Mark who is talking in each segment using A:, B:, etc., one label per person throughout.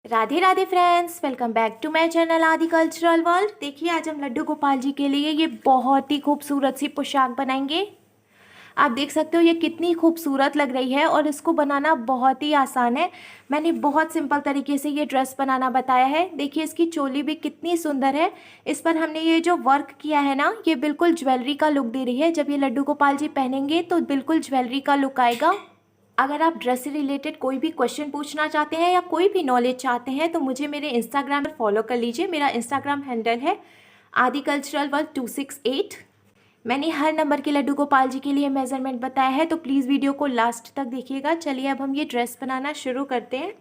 A: Radhe Radhe friends, welcome back to my channel Aadi Cultural World. देखिए, आज हम लड्डू गोपाल जी के लिए ये बहुत ही खूबसूरत सी पोशाक बनाएंगे। आप देख सकते हो ये कितनी खूबसूरत लग रही है और इसको बनाना बहुत ही आसान है। मैंने बहुत सिंपल तरीके से ये ड्रेस बनाना बताया है। देखिए, इसकी चोली भी कितनी सुंदर है। इस पर हमने ये जो वर्क किया है ना, ये बिल्कुल ज्वेलरी का लुक दे रही है। जब ये लड्डू गोपाल जी पहनेंगे तो बिल्कुल ज्वेलरी का लुक आएगा। अगर आप ड्रेस से रिलेटेड कोई भी क्वेश्चन पूछना चाहते हैं या कोई भी नॉलेज चाहते हैं तो मुझे मेरे इंस्टाग्राम पर फॉलो कर लीजिए। मेरा इंस्टाग्राम हैंडल है आदि कल्चरल वर्ल्ड 268। मैंने हर नंबर के लड्डू गोपाल जी के लिए मेजरमेंट बताया है, तो प्लीज़ वीडियो को लास्ट तक देखिएगा। चलिए अब हम ये ड्रेस बनाना शुरू करते हैं।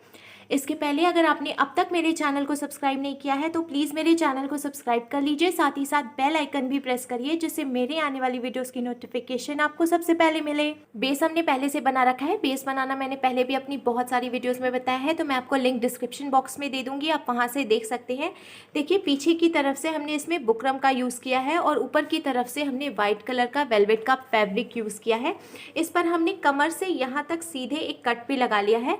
A: इसके पहले अगर आपने अब तक मेरे चैनल को सब्सक्राइब नहीं किया है तो प्लीज़ मेरे चैनल को सब्सक्राइब कर लीजिए। साथ ही साथ बेल आइकन भी प्रेस करिए जिससे मेरे आने वाली वीडियोस की नोटिफिकेशन आपको सबसे पहले मिले। बेस हमने पहले से बना रखा है। बेस बनाना मैंने पहले भी अपनी बहुत सारी वीडियोज़ में बताया है, तो मैं आपको लिंक डिस्क्रिप्शन बॉक्स में दे दूँगी, आप वहाँ से देख सकते हैं। देखिए, पीछे की तरफ से हमने इसमें बुकरम का यूज़ किया है और ऊपर की तरफ से हमने वाइट कलर का वेलवेट का फैब्रिक यूज़ किया है। इस पर हमने कमर से यहाँ तक सीधे एक कट भी लगा लिया है।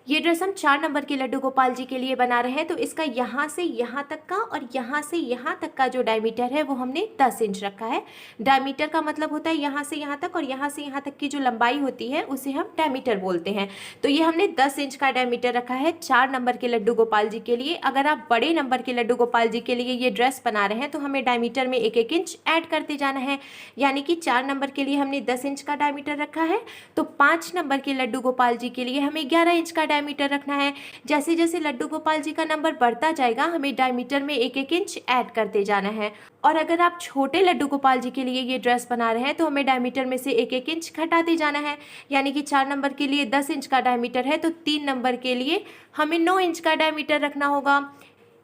A: ये ड्रेस हम 4 नंबर के लड्डू गोपाल जी के लिए बना रहे हैं, तो इसका यहाँ से यहाँ तक का और यहाँ से यहाँ तक का जो डायमीटर है वो हमने 10 इंच रखा है। डायमीटर का मतलब होता है यहाँ से यहाँ तक, और यहाँ से यहाँ तक की जो लंबाई होती है उसे हम डायमीटर बोलते हैं। तो ये हमने 10 इंच का डायमीटर रखा है 4 नंबर के लड्डू गोपाल जी के लिए। अगर आप बड़े नंबर के लड्डू गोपाल जी के लिए ये ड्रेस बना रहे हैं तो हमें डायमीटर में 1-1 इंच ऐड करते जाना है। यानी कि 4 नंबर के लिए हमने 10 इंच का डायमीटर रखा है, तो 5 नंबर के लड्डू गोपाल जी के लिए हमें 11 इंच का डायमीटर रखना है। जैसे जैसे लड्डू गोपाल जी का नंबर बढ़ता जाएगा हमें डायमीटर में 1-1 इंच ऐड करते जाना है। और अगर आप छोटे लड्डू गोपाल जी के लिए ये ड्रेस बना रहे हैं तो हमें डायमीटर में से 1-1 इंच घटाते जाना है। यानी कि 4 नंबर के लिए 10 इंच का डायमीटर है तो 3 नंबर के लिए हमें 9 इंच का डायमीटर रखना होगा।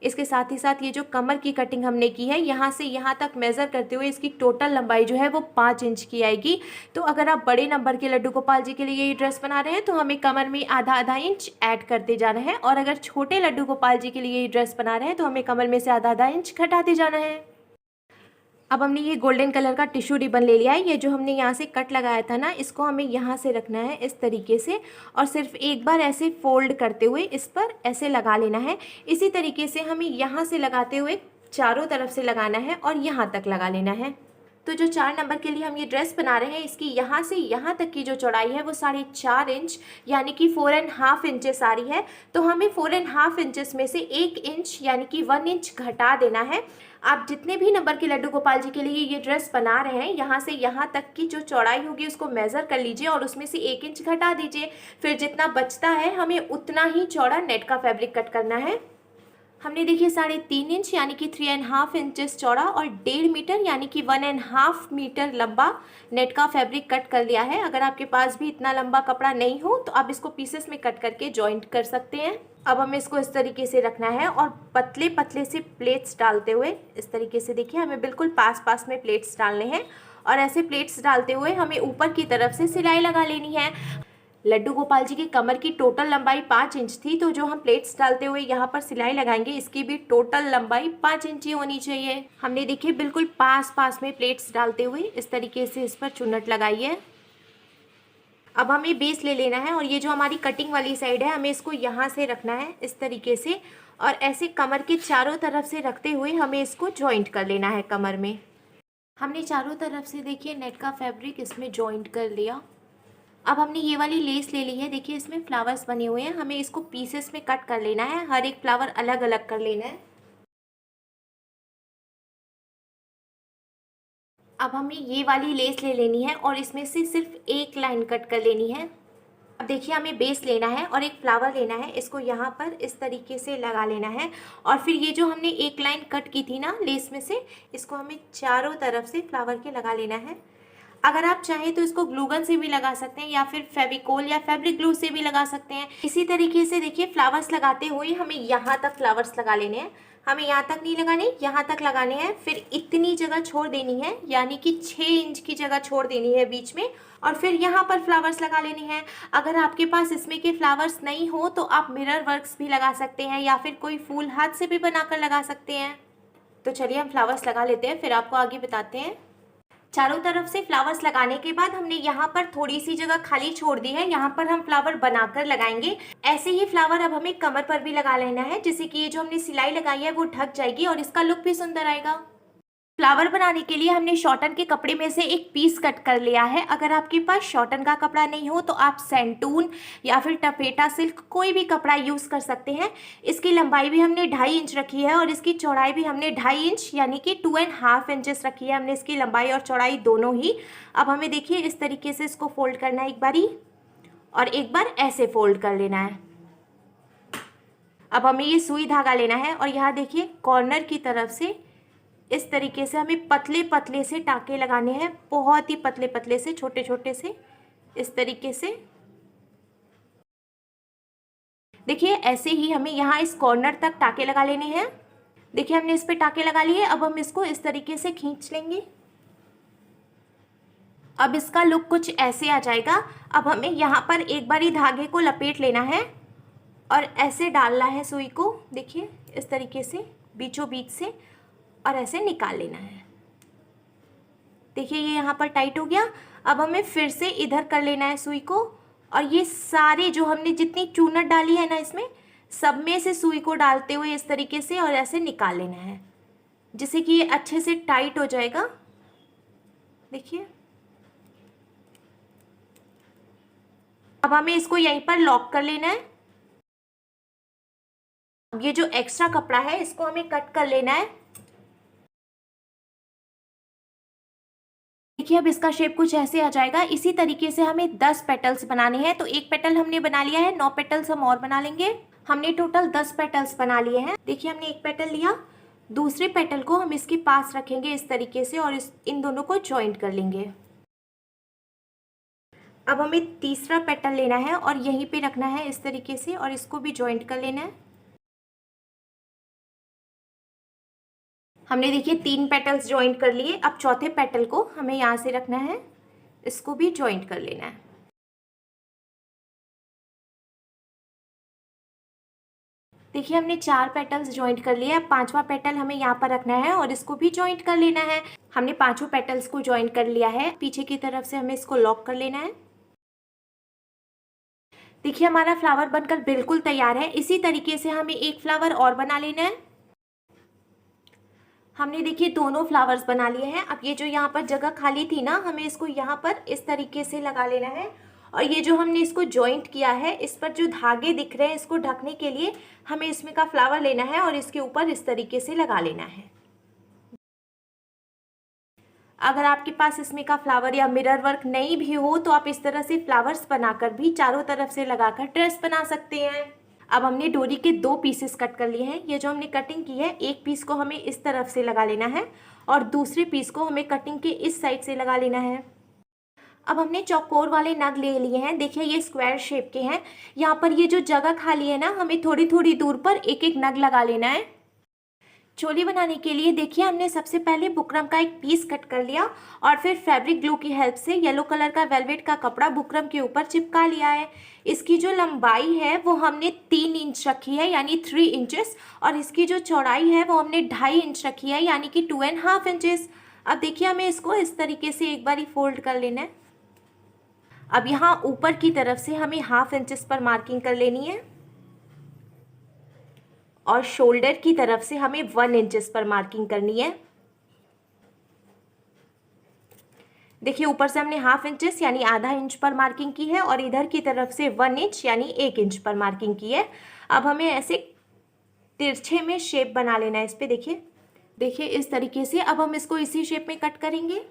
A: इसके साथ ही साथ ये जो कमर की कटिंग हमने की है, यहाँ से यहाँ तक मेज़र करते हुए इसकी टोटल लंबाई जो है वो 5 इंच की आएगी। तो अगर आप बड़े नंबर के लड्डू गोपाल जी के लिए ये ड्रेस बना रहे हैं तो हमें कमर में आधा इंच ऐड करते जाना है, और अगर छोटे लड्डू गोपाल जी के लिए ये ड्रेस बना रहे हैं तो हमें कमर में से आधा इंच घटाते जाना है। अब हमने ये गोल्डन कलर का टिश्यू रिबन ले लिया है। ये जो हमने यहाँ से कट लगाया था ना, इसको हमें यहाँ से रखना है इस तरीके से, और सिर्फ एक बार ऐसे फोल्ड करते हुए इस पर ऐसे लगा लेना है। इसी तरीके से हमें यहाँ से लगाते हुए चारों तरफ से लगाना है और यहाँ तक लगा लेना है। तो जो 4 नंबर के लिए हम ये ड्रेस बना रहे हैं, इसकी यहाँ से यहाँ तक की जो चौड़ाई है वो 4.5 इंच यानी कि 4.5 इंचेस आ रही है। तो हमें 4.5 इंचेस में से 1 इंच यानी कि 1 इंच घटा देना है। आप जितने भी नंबर के लड्डू गोपाल जी के लिए ये ड्रेस बना रहे हैं, यहाँ से यहाँ तक की जो चौड़ाई होगी उसको मेज़र कर लीजिए और उसमें से 1 इंच घटा दीजिए। फिर जितना बचता है हमें उतना ही चौड़ा नेट का फैब्रिक कट करना है। हमने देखिए 3.5 इंच यानी कि 3.5 इंचेस चौड़ा और 1.5 मीटर यानी कि 1.5 मीटर लंबा नेट का फैब्रिक कट कर लिया है। अगर आपके पास भी इतना लंबा कपड़ा नहीं हो तो आप इसको पीसेस में कट करके जॉइंट कर सकते हैं। अब हमें इसको इस तरीके से रखना है और पतले पतले से प्लेट्स डालते हुए इस तरीके से, देखिए हमें बिल्कुल पास पास में प्लेट्स डालने हैं, और ऐसे प्लेट्स डालते हुए हमें ऊपर की तरफ से सिलाई लगा लेनी है। लड्डू गोपाल जी की कमर की टोटल लंबाई 5 इंच थी, तो जो हम प्लेट्स डालते हुए यहाँ पर सिलाई लगाएंगे इसकी भी टोटल लंबाई 5 इंच ही होनी चाहिए। हमने देखिए बिल्कुल पास पास में प्लेट्स डालते हुए इस तरीके से इस पर चुन्नट लगाई है। अब हमें बेस ले लेना है और ये जो हमारी कटिंग वाली साइड है हमें इसको यहाँ से रखना है इस तरीके से, और ऐसे कमर के चारों तरफ से रखते हुए हमें इसको जॉइंट कर लेना है कमर में। हमने चारों तरफ से देखिए नेट का फैब्रिक इसमें जॉइंट कर लिया। अब हमने ये वाली लेस ले ली है, देखिए इसमें फ्लावर्स बने हुए हैं, हमें इसको पीसेस में कट कर लेना है, हर एक फ्लावर अलग अलग कर लेना है। अब हमें ये वाली लेस ले लेनी है और इसमें से सिर्फ एक लाइन कट कर लेनी है। अब देखिए हमें बेस लेना है और एक फ्लावर लेना है, इसको यहाँ पर इस तरीके से लगा लेना है, और फिर ये जो हमने एक लाइन कट की थी ना लेस में से, इसको हमें चारों तरफ से फ्लावर के लगा लेना है। अगर आप चाहें तो इसको ग्लूगन से भी लगा सकते हैं या फिर फेविकोल या फैब्रिक ग्लू से भी लगा सकते हैं। इसी तरीके से देखिए फ्लावर्स लगाते हुए हमें यहाँ तक फ्लावर्स लगा लेने हैं, हमें यहाँ तक नहीं लगाने, यहाँ तक लगाने हैं। फिर इतनी जगह छोड़ देनी है यानी कि 6 इंच की जगह छोड़ देनी है बीच में, और फिर यहाँ पर फ्लावर्स लगा लेने हैं। अगर आपके पास इसमें के फ्लावर्स नहीं हो तो आप मिरर वर्क्स भी लगा सकते हैं या फिर कोई फूल हाथ से भी बनाकर लगा सकते हैं। तो चलिए हम फ्लावर्स लगा लेते हैं, फिर आपको आगे बताते हैं। चारों तरफ से फ्लावर्स लगाने के बाद हमने यहाँ पर थोड़ी सी जगह खाली छोड़ दी है, यहाँ पर हम फ्लावर बनाकर लगाएंगे। ऐसे ही फ्लावर अब हमें कमर पर भी लगा लेना है, जिससे कि ये जो हमने सिलाई लगाई है वो ढक जाएगी और इसका लुक भी सुंदर आएगा। फ्लावर बनाने के लिए हमने शॉटन के कपड़े में से एक पीस कट कर लिया है। अगर आपके पास शॉटन का कपड़ा नहीं हो तो आप सैंटून या फिर टपेटा सिल्क कोई भी कपड़ा यूज़ कर सकते हैं। इसकी लंबाई भी हमने 2.5 इंच रखी है और इसकी चौड़ाई भी हमने 2.5 इंच यानी कि 2.5 इंचेस रखी है हमने इसकी लंबाई और चौड़ाई दोनों ही। अब हमें देखिए इस तरीके से इसको फोल्ड करना है एक बारी और एक बार ऐसे फोल्ड कर लेना है। अब हमें ये सुई धागा लेना है और यहाँ देखिए कॉर्नर की तरफ से इस तरीके से हमें पतले पतले से टाँके लगाने हैं, बहुत ही पतले पतले से, छोटे छोटे से, इस तरीके से। देखिए ऐसे ही हमें यहाँ इस कॉर्नर तक टाँके लगा लेने हैं। देखिए हमने इस पे टाँके लगा लिए। अब हम इसको इस तरीके से खींच लेंगे। अब इसका लुक कुछ ऐसे आ जाएगा। अब हमें यहाँ पर एक बारी धागे को लपेट लेना है और ऐसे डालना है सुई को, देखिए इस तरीके से बीचों बीच से, और ऐसे निकाल लेना है। देखिए ये यहाँ पर टाइट हो गया। अब हमें फिर से इधर कर लेना है सुई को और ये सारे जो हमने जितनी चूनट डाली है ना इसमें, सब में से सुई को डालते हुए इस तरीके से और ऐसे निकाल लेना है, जिससे कि ये अच्छे से टाइट हो जाएगा। देखिए अब हमें इसको यहीं पर लॉक कर लेना है। अब ये जो एक्स्ट्रा कपड़ा है इसको हमें कट कर लेना है। देखिए अब इसका शेप कुछ ऐसे आ जाएगा। इसी तरीके से हमें 10 पेटल्स बनाने हैं। तो एक पेटल हमने बना लिया है, 9 पेटल्स हम और बना लेंगे। हमने टोटल 10 पेटल्स बना लिए हैं। देखिए हमने एक पेटल लिया, दूसरे पेटल को हम इसके पास रखेंगे इस तरीके से और इन दोनों को जॉइंट कर लेंगे। अब हमें तीसरा पेटल लेना है और यहीं पे रखना है इस तरीके से और इसको भी जॉइंट कर लेना है। हमने देखिए 3 पेटल्स जॉइंट कर लिए। अब चौथे पेटल को हमें यहाँ से रखना है, इसको भी जॉइंट कर लेना है। देखिए हमने 4 पेटल्स जॉइंट कर लिए। अब 5वां पेटल हमें यहाँ पर रखना है और इसको भी जॉइंट कर लेना है। हमने 5 पेटल्स को जॉइंट कर लिया है। पीछे की तरफ से हमें इसको लॉक कर लेना है। देखिए हमारा फ्लावर बनकर बिल्कुल तैयार है। इसी तरीके से हमें एक फ्लावर और बना लेना है। हमने देखिए दोनों फ्लावर्स बना लिए हैं। अब ये जो यहाँ पर जगह खाली थी ना, हमें इसको यहाँ पर इस तरीके से लगा लेना है और ये जो हमने इसको जॉइंट किया है, इस पर जो धागे दिख रहे हैं इसको ढकने के लिए हमें इसमें का फ्लावर लेना है और इसके ऊपर इस तरीके से लगा लेना है। अगर आपके पास इसमें का फ्लावर या मिरर वर्क नहीं भी हो तो आप इस तरह से फ्लावर्स बनाकर भी चारों तरफ से लगाकर ड्रेस बना सकते हैं। अब हमने डोरी के 2 पीसेस कट कर लिए हैं। ये जो हमने कटिंग की है, एक पीस को हमें इस तरफ से लगा लेना है और दूसरे पीस को हमें कटिंग के इस साइड से लगा लेना है। अब हमने चौकोर वाले नग ले लिए हैं। देखिए ये स्क्वायर शेप के हैं। यहाँ पर ये जो जगह खाली है ना, हमें थोड़ी थोड़ी दूर पर एक एक नग लगा लेना है। चोली बनाने के लिए देखिए हमने सबसे पहले बुकरम का एक पीस कट कर लिया और फिर फैब्रिक ग्लू की हेल्प से येलो कलर का वेलवेट का कपड़ा बुकरम के ऊपर चिपका लिया है। इसकी जो लंबाई है वो हमने 3 इंच रखी है यानी 3 इंचेस और इसकी जो चौड़ाई है वो हमने 2.5 इंच रखी है यानी कि 2.5 इंचेस। अब देखिए हमें इसको इस तरीके से एक बारी फोल्ड कर लेना है। अब यहाँ ऊपर की तरफ से हमें 1/2 इंचेस पर मार्किंग कर लेनी है और शोल्डर की तरफ से हमें 1 इंचेस पर मार्किंग करनी है। देखिए ऊपर से हमने 1/2 इंचेस यानी आधा इंच पर मार्किंग की है और इधर की तरफ से 1 इंच यानी 1 इंच पर मार्किंग की है। अब हमें ऐसे तिरछे में शेप बना लेना है इस पे। देखिए इस तरीके से। अब हम इसको इसी शेप में कट करेंगे।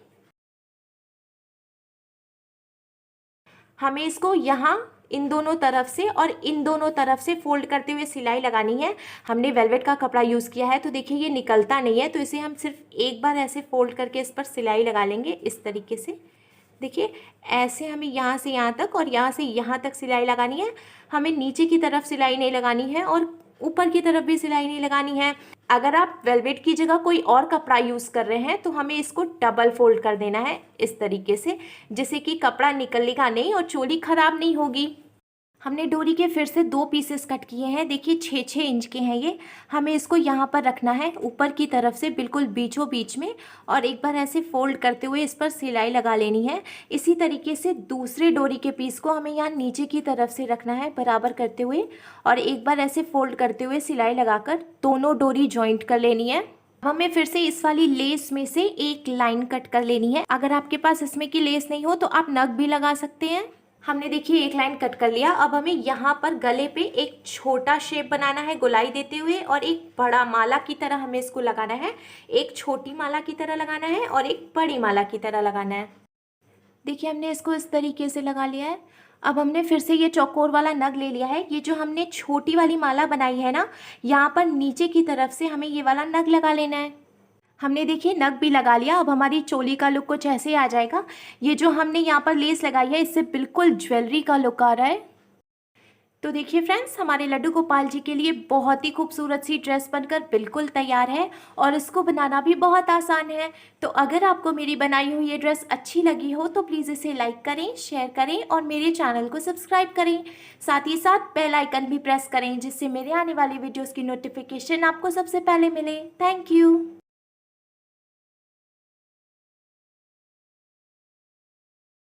A: हमें इसको यहाँ इन दोनों तरफ से और इन दोनों तरफ से फोल्ड करते हुए सिलाई लगानी है। हमने वेलवेट का कपड़ा यूज़ किया है तो देखिए ये निकलता नहीं है, तो इसे हम सिर्फ एक बार ऐसे फोल्ड करके इस पर सिलाई लगा लेंगे इस तरीके से। देखिए ऐसे हमें यहाँ से यहाँ तक और यहाँ से यहाँ तक सिलाई लगानी है। हमें नीचे की तरफ सिलाई नहीं लगानी है और ऊपर की तरफ भी सिलाई नहीं लगानी है। अगर आप वेलवेट की जगह कोई और कपड़ा यूज़ कर रहे हैं तो हमें इसको डबल फोल्ड कर देना है इस तरीके से, जिससे कि कपड़ा निकलेगा नहीं और चोली ख़राब नहीं होगी। हमने डोरी के फिर से 2 पीसेस कट किए हैं। देखिए 6-6 इंच के हैं ये। हमें इसको यहाँ पर रखना है ऊपर की तरफ से बिल्कुल बीचों बीच में, और एक बार ऐसे फोल्ड करते हुए इस पर सिलाई लगा लेनी है। इसी तरीके से दूसरे डोरी के पीस को हमें यहाँ नीचे की तरफ से रखना है बराबर करते हुए, और एक बार ऐसे फोल्ड करते हुए सिलाई लगाकर दोनों डोरी जॉइंट कर लेनी है। हमें फिर से इस वाली लेस में से एक लाइन कट कर लेनी है। अगर आपके पास इसमें की लेस नहीं हो तो आप नग भी लगा सकते हैं। हमने देखिए एक लाइन कट कर लिया। अब हमें यहाँ पर गले पे एक छोटा शेप बनाना है गोलाई देते हुए, और एक बड़ा माला की तरह हमें इसको लगाना है। एक छोटी माला की तरह लगाना है और एक बड़ी माला की तरह लगाना है। देखिए हमने इसको इस तरीके से लगा लिया है। अब हमने फिर से ये चौकोर वाला नग ले लिया है। ये जो हमने छोटी वाली माला बनाई है ना, यहाँ पर नीचे की तरफ से हमें ये वाला नग लगा लेना है। हमने देखिए नग भी लगा लिया। अब हमारी चोली का लुक कुछ ऐसे आ जाएगा। ये जो हमने यहाँ पर लेस लगाई है इससे बिल्कुल ज्वेलरी का लुक आ रहा है। तो देखिए फ्रेंड्स, हमारे लड्डू गोपाल जी के लिए बहुत ही खूबसूरत सी ड्रेस बनकर बिल्कुल तैयार है, और इसको बनाना भी बहुत आसान है। तो अगर आपको मेरी बनाई हुई ये ड्रेस अच्छी लगी हो तो प्लीज़ इसे लाइक करें, शेयर करें और मेरे चैनल को सब्सक्राइब करें। साथ ही साथ बेल आइकन भी प्रेस करें, जिससे मेरे आने वाली वीडियोज़ की नोटिफिकेशन आपको सबसे पहले मिले। Thank you.